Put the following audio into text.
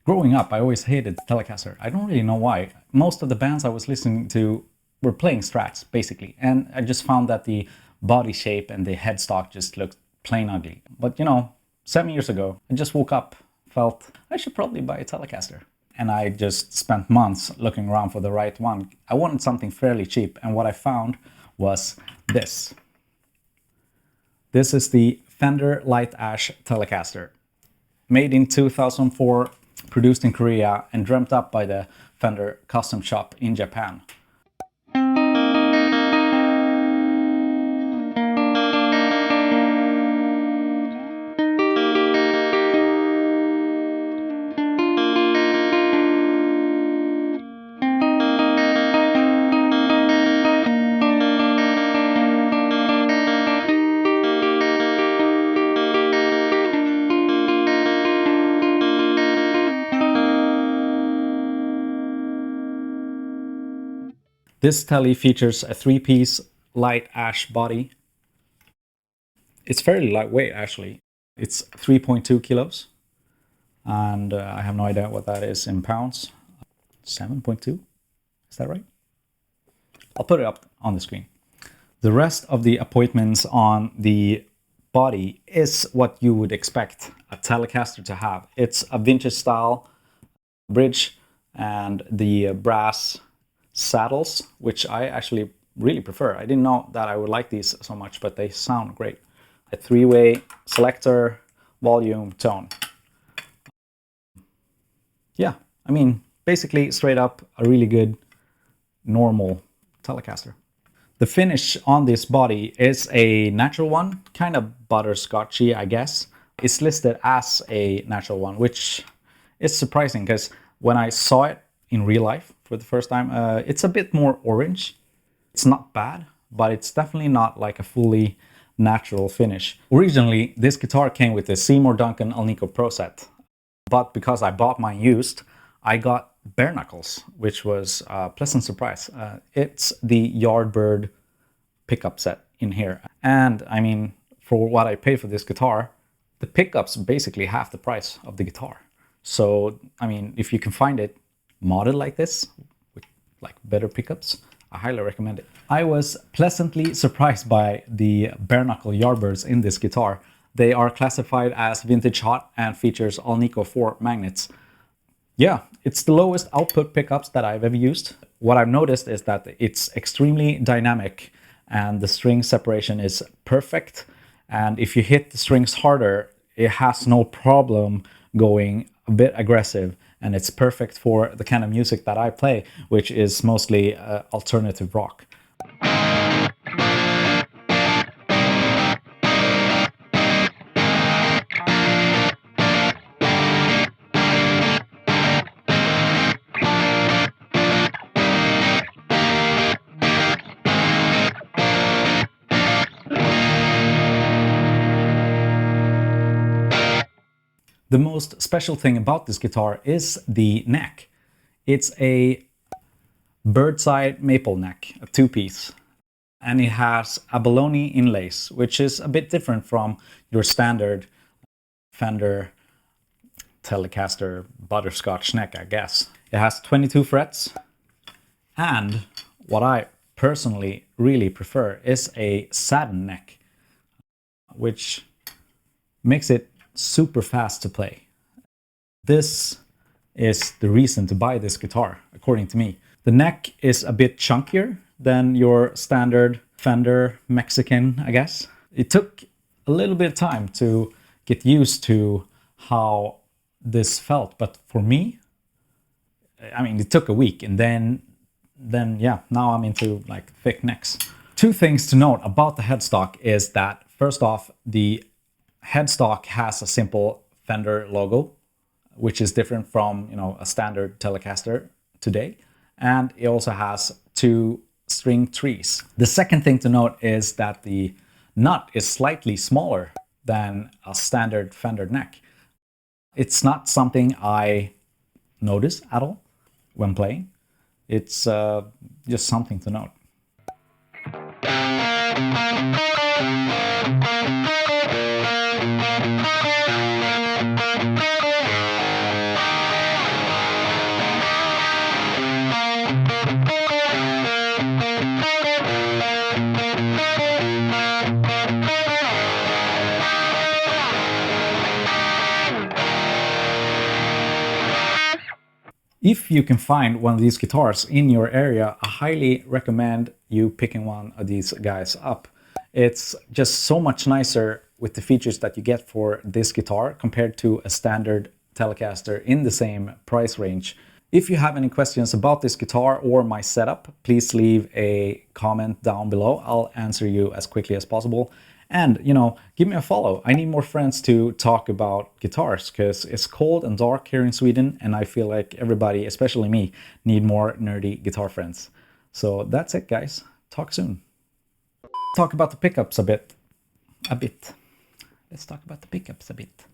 Growing up, I always hated the Telecaster. I don't really know why. Most of the bands I was listening to were playing Strats, basically. And I just found that the body shape and the headstock just looked plain ugly. But you know, 7 years ago, I just woke up, felt I should probably buy a Telecaster. And I just spent months looking around for the right one. I wanted something fairly cheap, and what I found was this. This is the Fender Lite Ash Telecaster. Made in 2004, produced in Korea, and dreamt up by the Fender custom shop in Japan. This tele features a 3-piece light ash body. It's fairly lightweight, actually. It's 3.2 kilos, and I have no idea what that is in pounds. 7.2, is that right? I'll put it up on the screen. The rest of the appointments on the body is what you would expect a Telecaster to have. It's a vintage style bridge and the brass saddles, which I actually really prefer. I didn't know that I would like these so much, but they sound great. A 3-way selector, volume, tone. Yeah, I mean, basically straight up a really good normal Telecaster. The finish on this body is a natural one, kind of butterscotchy, I guess. It's listed as a natural one, which is surprising because when I saw it in real life for the first time, it's a bit more orange. It's not bad, but it's definitely not like a fully natural finish. Originally, this guitar came with the Seymour Duncan Alnico Pro set, but because I bought mine used, I got Bare Knuckles, which was a pleasant surprise. It's the Yardbird pickup set in here. And I mean, for what I paid for this guitar, the pickup's basically half the price of the guitar. So, I mean, if you can find it modded like this, with like better pickups, I highly recommend it. I was pleasantly surprised by the Bare Knuckle Yardbirds in this guitar. They are classified as vintage hot and features Alnico 4 magnets. Yeah, it's the lowest output pickups that I've ever used. What I've noticed is that it's extremely dynamic and the string separation is perfect. And if you hit the strings harder, it has no problem going a bit aggressive. And it's perfect for the kind of music that I play, which is mostly alternative rock. The most special thing about this guitar is the neck. It's a birdside maple neck, a 2-piece. And it has abalone inlays, which is a bit different from your standard Fender Telecaster butterscotch neck, I guess. It has 22 frets. And what I personally really prefer is a satin neck, which makes it super fast to play. This is the reason to buy this guitar, according to me. The neck is a bit chunkier than your standard Fender Mexican, I guess. It took a little bit of time to get used to how this felt, but for me, I mean, it took a week, and then yeah, now I'm into like thick necks. Two things to note about the headstock is that, first off, the headstock has a simple Fender logo, which is different from, you know, a standard Telecaster today. And it also has 2 string trees. The second thing to note is that the nut is slightly smaller than a standard Fender neck. It's not something I notice at all when playing. It's just something to note. If you can find one of these guitars in your area, I highly recommend you picking one of these guys up. It's just so much nicer with the features that you get for this guitar compared to a standard Telecaster in the same price range. If you have any questions about this guitar or my setup, please leave a comment down below. I'll answer you as quickly as possible. And, you know, give me a follow. I need more friends to talk about guitars because it's cold and dark here in Sweden, and I feel like everybody, especially me, need more nerdy guitar friends. So that's it, guys. Talk soon. Talk about the pickups a bit. Let's talk about the pickups a bit.